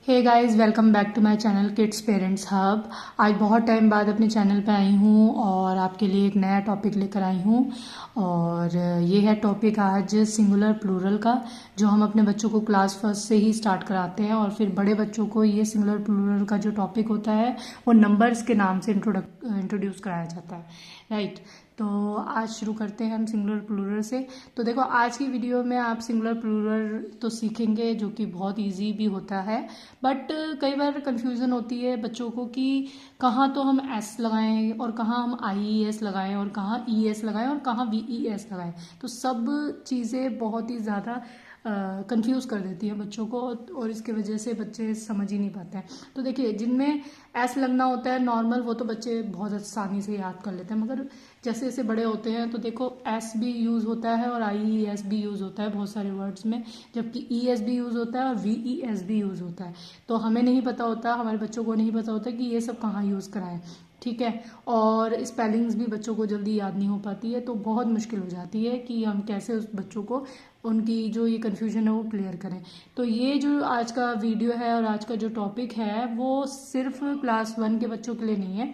Hey guys, welcome back to my channel kids parents hub. आज बहुत time बाद अपने चैनल पे आई हूँ और आपके लिए एक नया टॉपिक लेकर आई हूँ। और ये है टॉपिक आज सिंगुलर प्लूरल का, जो हम अपने बच्चों को क्लास फर्स्ट से ही स्टार्ट कराते हैं। और फिर बड़े बच्चों को ये सिंगुलर प्लूरल का जो टॉपिक होता है वो नंबर्स के नाम से इंट्रोड्यूस कराया जाता है, राइट। तो आज शुरू करते हैं हम सिंगुलर प्लूरल से। तो देखो, आज की वीडियो में आप सिंगुलर प्लूरल तो सीखेंगे, जो कि बहुत इजी भी होता है, बट कई बार कंफ्यूजन होती है बच्चों को कि कहाँ तो हम एस लगाएं और कहाँ हम आई ई एस लगाएं और कहाँ ई एस लगाएं और कहाँ वी ई एस लगाएं। तो सब चीज़ें बहुत ही ज़्यादा कंफ्यूज कर देती है बच्चों को, और इसके वजह से बच्चे समझ ही नहीं पाते हैं। तो देखिए, जिनमें एस लगना होता है नॉर्मल, वो तो बच्चे बहुत आसानी से याद कर लेते हैं, मगर जैसे जैसे बड़े होते हैं तो देखो एस भी यूज़ होता है और आई ई एस भी यूज़ होता है बहुत सारे वर्ड्स में, जबकि ई एस भी यूज़ होता है और वी ई एस भी यूज़ होता है। तो हमें नहीं पता होता, हमारे बच्चों को नहीं पता होता कि ये सब कहाँ यूज़ कराएं, ठीक है। और स्पेलिंग्स भी बच्चों को जल्दी याद नहीं हो पाती है, तो बहुत मुश्किल हो जाती है कि हम कैसे उस बच्चों को उनकी जो ये कन्फ्यूजन है वो क्लियर करें। तो ये जो आज का वीडियो है और आज का जो टॉपिक है वो सिर्फ क्लास 1 के बच्चों के लिए नहीं है,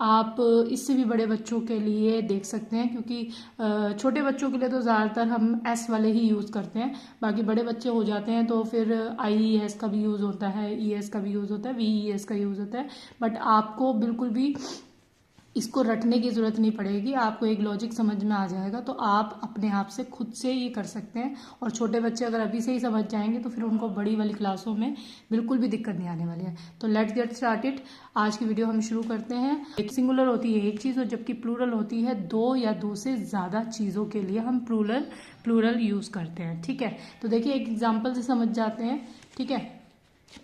आप इससे भी बड़े बच्चों के लिए देख सकते हैं, क्योंकि छोटे बच्चों के लिए तो ज़्यादातर हम एस वाले ही यूज़ करते हैं। बाकी बड़े बच्चे हो जाते हैं तो फिर आई ई एस का भी यूज़ होता है, ई एस का भी यूज़ होता है, वी ई एस का यूज़ होता है। बट आपको बिल्कुल भी इसको रटने की ज़रूरत नहीं पड़ेगी, आपको एक लॉजिक समझ में आ जाएगा, तो आप अपने आप से खुद से ये कर सकते हैं। और छोटे बच्चे अगर अभी से ही समझ जाएंगे तो फिर उनको बड़ी वाली क्लासों में बिल्कुल भी दिक्कत नहीं आने वाली है। तो लेट्स गेट स्टार्टेड। आज की वीडियो हम शुरू करते हैं। एक सिंगुलर होती है एक चीज़, और जबकि प्लूरल होती है दो या दो से ज़्यादा चीज़ों के लिए हम प्लूरल यूज़ करते हैं, ठीक है। तो देखिए, एक एग्जाम्पल से समझ जाते हैं, ठीक है।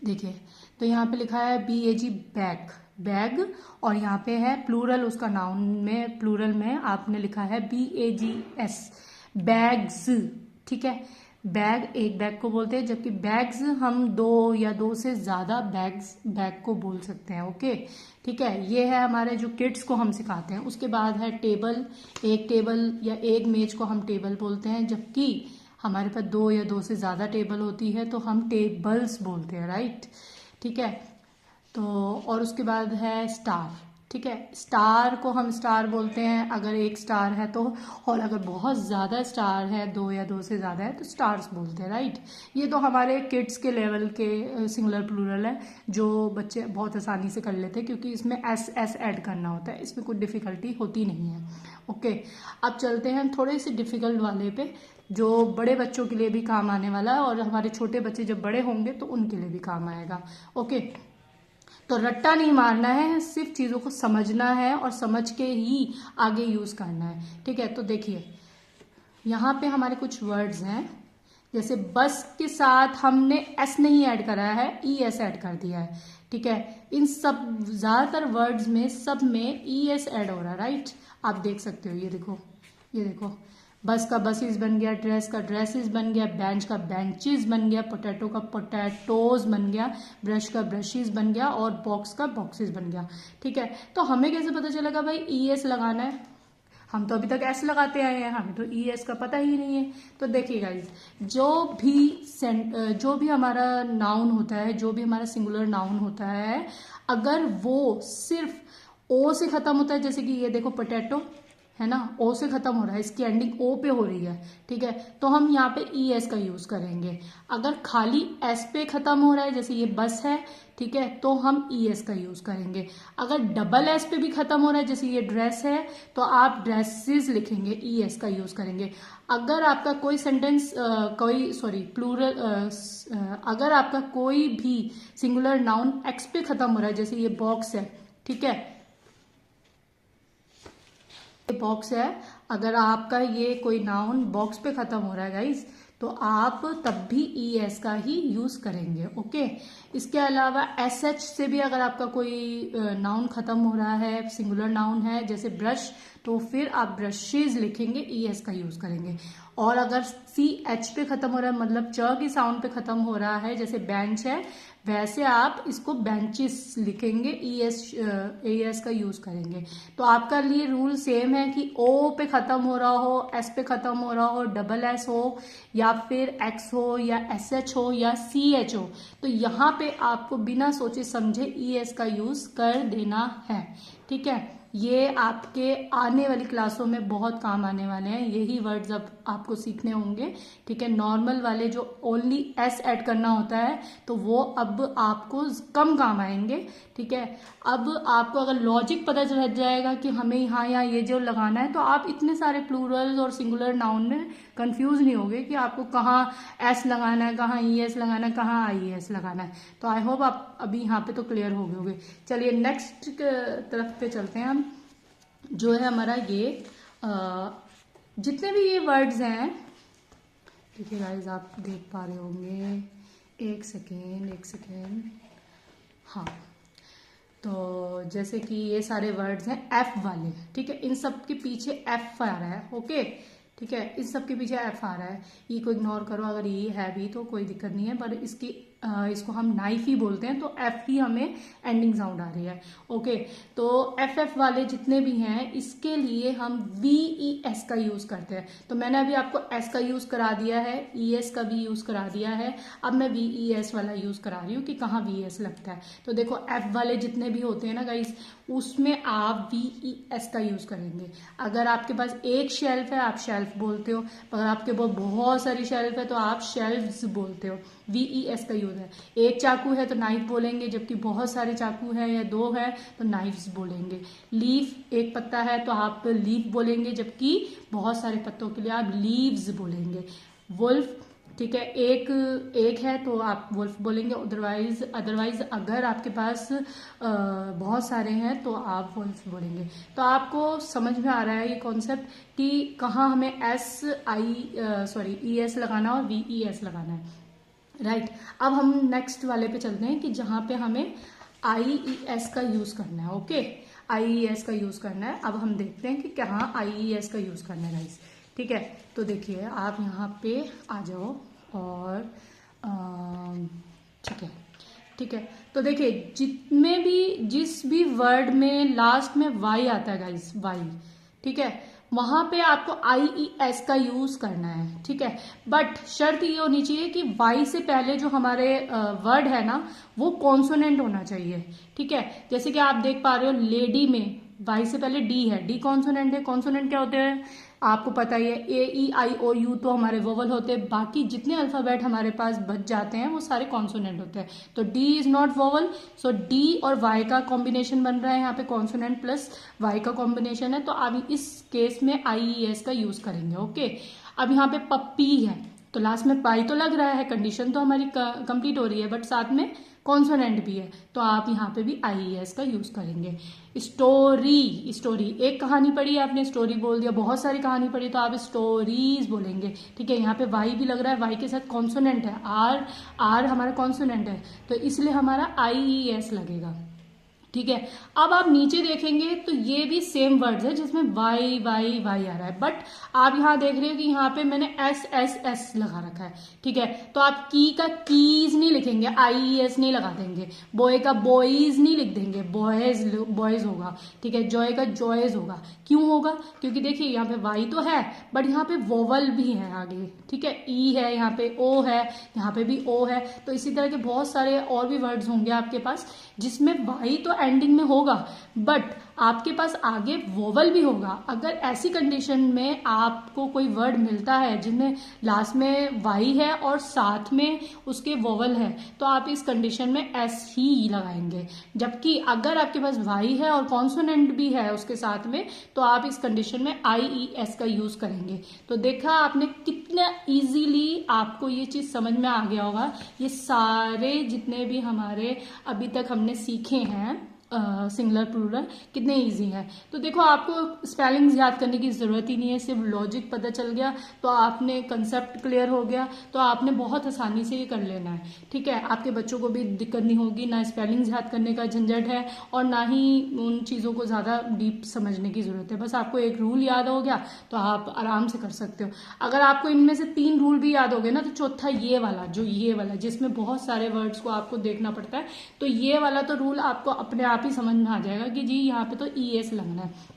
देखिए, तो यहाँ पे लिखा है बी ए जी, बैग, बैग, और यहाँ पे है प्लूरल, उसका नाउन में प्लूरल में आपने लिखा है बी ए जी एस, बैग्स, ठीक है। बैग एक बैग को बोलते हैं, जबकि बैग्स हम दो या दो से ज्यादा बैग को बोल सकते हैं, ओके, ठीक है। ये है हमारे जो किड्स को हम सिखाते हैं। उसके बाद है टेबल, एक टेबल या एक मेज को हम टेबल बोलते हैं, जबकि हमारे पास दो या दो से ज्यादा टेबल होती है तो हम टेबल्स बोलते हैं, राइट, ठीक है। तो और उसके बाद है स्टार, ठीक है। स्टार को हम स्टार बोलते हैं अगर एक स्टार है तो, और अगर बहुत ज़्यादा स्टार है, दो या दो से ज़्यादा है, तो स्टार्स बोलते हैं, राइट। ये तो हमारे किड्स के लेवल के सिंगुलर प्लूरल है, जो बच्चे बहुत आसानी से कर लेते हैं, क्योंकि इसमें एस एस ऐड करना होता है, इसमें कोई डिफ़िकल्टी होती नहीं है, ओके। अब चलते हैं थोड़े से डिफ़िकल्ट वाले पे, जो बड़े बच्चों के लिए भी काम आने वाला है, और हमारे छोटे बच्चे जब बड़े होंगे तो उनके लिए भी काम आएगा, ओके। तो रट्टा नहीं मारना है, सिर्फ चीज़ों को समझना है और समझ के ही आगे यूज़ करना है, ठीक है। तो देखिए, यहाँ पे हमारे कुछ वर्ड्स हैं, जैसे बस के साथ हमने एस नहीं ऐड करा है, ई एस ऐड कर दिया है, ठीक है। इन सब ज़्यादातर वर्ड्स में सब में ई एस ऐड हो रहा है, राइट। आप देख सकते हो, ये देखो, ये देखो, बस का बसेस बन गया, ड्रेस का ड्रेसेस बन गया, बेंच का बेंचेस बन गया, पोटैटो का पोटैटोज बन गया, ब्रश का ब्रशेस बन गया, और बॉक्स का बॉक्सेस बन गया, ठीक है। तो हमें कैसे पता चलेगा भाई ई एस लगाना है? हम तो अभी तक एस लगाते आए हैं, हमें तो ई एस का पता ही नहीं है। तो देखिए गाइस, जो भी हमारा नाउन होता है, जो भी हमारा सिंगुलर नाउन होता है, अगर वो सिर्फ ओ से खत्म होता है, जैसे कि ये देखो पोटैटो है ना, ओ से खत्म हो रहा है, इसकी एंडिंग ओ पे हो रही है, ठीक है, तो हम यहाँ पे ई एस का यूज करेंगे। अगर खाली एस पे खत्म हो रहा है, जैसे ये बस है, ठीक है, तो हम ई एस का यूज करेंगे। अगर डबल एस पे भी खत्म हो रहा है, जैसे ये ड्रेस है, तो आप ड्रेसेस लिखेंगे, ई एस का यूज करेंगे। अगर आपका कोई सेंटेंस प्लूरल, अगर आपका कोई भी सिंगुलर नाउन एक्स पे खत्म हो रहा है, जैसे ये बॉक्स है, ठीक है, बॉक्स है, अगर आपका ये कोई नाउन बॉक्स पे खत्म हो रहा है गाइस, तो आप तब भी ई एस का ही यूज करेंगे, ओके। इसके अलावा एस एच से भी अगर आपका कोई नाउन खत्म हो रहा है, सिंगुलर नाउन है, जैसे ब्रश, तो फिर आप ब्रशेज लिखेंगे, ES का यूज करेंगे। और अगर CH पे खत्म हो रहा है, मतलब च की साउंड पे खत्म हो रहा है, जैसे बेंच है, वैसे आप इसको बेंचेस लिखेंगे, ES का यूज करेंगे। तो आपका लिए रूल सेम है कि O पे खत्म हो रहा हो, S पे खत्म हो रहा हो, SS हो, या फिर X हो, या SH हो, या CH हो, तो यहाँ पे आपको बिना सोचे समझे ES का यूज कर देना है। ठीक है, ये आपके आने वाली क्लासों में बहुत काम आने वाले हैं, यही वर्ड्स अब आपको सीखने होंगे। ठीक है, नॉर्मल वाले जो ओनली S ऐड करना होता है तो वो अब आपको कम काम आएंगे। ठीक है, अब आपको अगर लॉजिक पता चल जाएगा कि हमें यहाँ ये जो लगाना है, तो आप इतने सारे प्लूरल और सिंगुलर नाउन में कंफ्यूज नहीं होगे कि आपको कहाँ S लगाना है, कहाँ ES लगाना है, कहाँ IES लगाना है। तो आई होप आप अभी यहाँ पे तो क्लियर हो गए होंगे। चलिए नेक्स्ट तरफ पे चलते हैं हम, जो है हमारा ये जितने भी ये वर्ड्स हैं, देखिए गाइस आप देख पा रहे होंगे, एक सेकेंड, हाँ, तो जैसे कि ये सारे वर्ड्स हैं F वाले। ठीक है, इन सब के पीछे F आ रहा है। ओके, ठीक है, इस सब के पीछे F आ रहा है। ई को इग्नोर करो, अगर ई है भी तो कोई दिक्कत नहीं है, पर इसको हम नाइफ ही बोलते हैं, तो F ही हमें एंडिंग साउंड आ रही है। ओके, तो FF वाले जितने भी हैं इसके लिए हम VES का यूज करते हैं। तो मैंने अभी आपको S का यूज करा दिया है, ES का भी यूज करा दिया है, अब मैं VES वाला यूज करा रही हूँ कि कहाँ VS लगता है। तो देखो F वाले जितने भी होते हैं ना गाइस, उसमें आप VES का यूज करेंगे। अगर आपके पास एक शेल्फ है आप शेल्फ बोलते हो, अगर आपके पास बहुत सारी शेल्फ है तो आप शेल्फ्स बोलते हो। VES का यूज है। एक चाकू है तो नाइफ बोलेंगे, जबकि बहुत सारे चाकू है या दो है तो नाइफ्स बोलेंगे। लीफ, एक पत्ता है तो आप लीफ बोलेंगे, जबकि बहुत सारे पत्तों के लिए आप लीव्स बोलेंगे। वुल्फ, ठीक है, एक है तो आप वुल्फ बोलेंगे, अदरवाइज अगर आपके पास बहुत सारे हैं तो आप वुल्फ बोलेंगे। तो आपको समझ में आ रहा है ये कॉन्सेप्ट कि कहाँ हमें ES लगाना और VES लगाना है। राइट, अब हम नेक्स्ट वाले पे चलते हैं कि जहां पे हमें IES का यूज करना है। ओके, IES का यूज करना है। अब हम देखते हैं कि कहाँ IES का यूज करना है गाइस। ठीक है, तो देखिए आप यहाँ पे आ जाओ और ठीक है, तो देखिए जिस भी वर्ड में लास्ट में Y आता है गाइस, Y, ठीक है, वहां पे आपको IES का यूज करना है। ठीक है, बट शर्त ये होनी चाहिए कि Y से पहले जो हमारे वर्ड है ना वो कॉन्सोनेंट होना चाहिए। ठीक है, जैसे कि आप देख पा रहे हो लेडी में Y से पहले D है, D कॉन्सोनेंट है। कॉन्सोनेंट क्या होते हैं आपको पता ही है, AEIOU तो हमारे वोवल होते हैं, बाकी जितने अल्फाबेट हमारे पास बच जाते हैं वो सारे कॉन्सोनेंट होते हैं। तो D is not vowel, so D और Y का कॉम्बिनेशन बन रहा है, यहाँ पे कॉन्सोनेंट प्लस Y का कॉम्बिनेशन है, तो आप इस केस में IES का यूज करेंगे। ओके, अब यहाँ पे पप्पी है तो लास्ट में पाई तो लग रहा है, कंडीशन तो हमारी कंप्लीट हो रही है, बट साथ में कॉन्सोनेंट भी है, तो आप यहाँ पे भी IES का यूज करेंगे। स्टोरी, एक कहानी पढ़ी आपने, स्टोरी बोल दिया, बहुत सारी कहानी पढ़ी तो आप स्टोरीज बोलेंगे। ठीक है, यहाँ पे Y भी लग रहा है, Y के साथ कॉन्सोनेंट है, R हमारा कॉन्सोनेंट है, तो इसलिए हमारा IES लगेगा। ठीक है, अब आप नीचे देखेंगे तो ये भी सेम वर्ड्स है जिसमें Y आ रहा है, बट आप यहाँ देख रहे हो कि यहाँ पे मैंने S लगा रखा है। ठीक है, तो आप की का कीज नहीं लिखेंगे, IES नहीं लगा देंगे। बॉय का बॉयज नहीं लिख देंगे, बॉयज होगा। ठीक है, जॉय का जॉयज होगा। क्यों होगा? क्योंकि देखिए यहाँ पे Y तो है बट यहाँ पे वोवल भी है आगे। ठीक है, E है, यहाँ पे O है, यहाँ पे भी O है, तो इसी तरह के बहुत सारे और भी वर्ड्स होंगे आपके पास जिसमें Y तो एंडिंग में होगा बट आपके पास आगे वोवल भी होगा। अगर ऐसी कंडीशन में आपको कोई वर्ड मिलता है जिनमें लास्ट में Y है और साथ में उसके वोवल है तो आप इस कंडीशन में S ही लगाएंगे। जबकि अगर आपके पास Y है और कॉन्सोनेंट भी है उसके साथ में तो आप इस कंडीशन में IES का यूज करेंगे। तो देखा आपने कितना इजीली आपको ये चीज समझ में आ गया होगा। ये सारे जितने भी हमारे अभी तक हमने सीखे हैं सिंगुलर प्लूरल कितने इजी हैं। तो देखो आपको स्पेलिंग्स याद करने की ज़रूरत ही नहीं है, सिर्फ लॉजिक पता चल गया तो आपने कंसेप्ट क्लियर हो गया, तो आपने बहुत आसानी से ये कर लेना है। ठीक है, आपके बच्चों को भी दिक्कत नहीं होगी, ना स्पेलिंग्स याद करने का झंझट है और ना ही उन चीज़ों को ज़्यादा डीप समझने की ज़रूरत है। बस आपको एक रूल याद हो गया तो आप आराम से कर सकते हो। अगर आपको इनमें से 3 रूल भी याद हो गए ना, तो चौथा ये वाला जिसमें बहुत सारे वर्ड्स को आपको देखना पड़ता है, तो ये वाला तो रूल आपको अपने आप ही समझ में आ जाएगा कि जी यहाँ पे तो ES लगना है।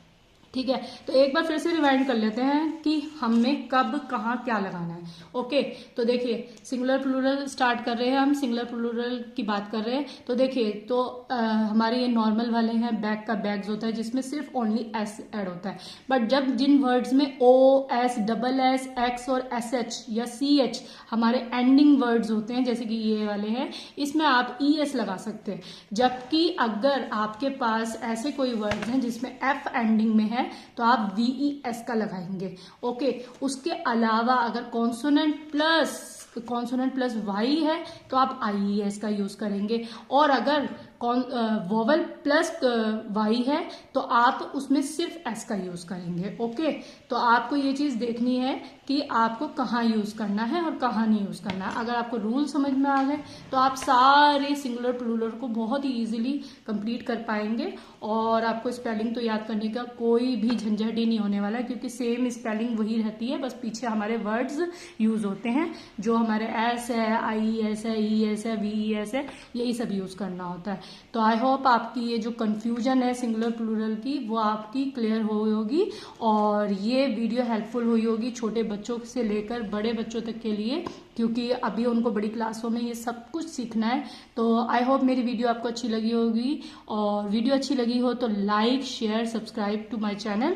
ठीक है, तो एक बार फिर से रिवाइंड कर लेते हैं कि हमें कब कहाँ क्या लगाना है। ओके, तो देखिए सिंगुलर प्लूरल स्टार्ट कर रहे हैं, हम सिंगुलर प्लूरल की बात कर रहे हैं। तो देखिए तो हमारे ये नॉर्मल वाले हैं, बैग का बैग्स होता है जिसमें सिर्फ ओनली S ऐड होता है। बट जब जिन वर्ड्स में O, S, double S, X और SH या CH हमारे एंडिंग वर्ड्स होते हैं, जैसे कि ये वाले हैं, इसमें आप ES लगा सकते हैं। जबकि अगर आपके पास ऐसे कोई वर्ड्स हैं जिसमें F एंडिंग में है तो आप VES का लगाएंगे। ओके, उसके अलावा अगर कॉन्सोनेंट प्लस Y है तो आप IES का यूज करेंगे, और अगर वोवल प्लस Y है तो आप उसमें सिर्फ S का यूज करेंगे। ओके, तो आपको ये चीज देखनी है कि आपको कहाँ यूज करना है और कहाँ नहीं यूज करना है। अगर आपको रूल समझ में आ गए तो आप सारे सिंगुलर प्लूरल को बहुत ही इजीली कंप्लीट कर पाएंगे, और आपको स्पेलिंग तो याद करने का कोई भी झंझट ही नहीं होने वाला है, क्योंकि सेम स्पेलिंग वही रहती है, बस पीछे हमारे वर्ड्स यूज होते हैं। जो हमारे S है, IES है, ES है, VES है, यही सब यूज करना होता है। तो आई होप आपकी ये जो कंफ्यूजन है सिंगुलर प्लूरल की वो आपकी क्लियर हुई होगी, और ये वीडियो हेल्पफुल हुई होगी छोटे बच्चों से लेकर बड़े बच्चों तक के लिए, क्योंकि अभी उनको बड़ी क्लासों में ये सब कुछ सीखना है। तो आई होप मेरी वीडियो आपको अच्छी लगी होगी, और वीडियो अच्छी लगी हो तो like, share, subscribe to my channel.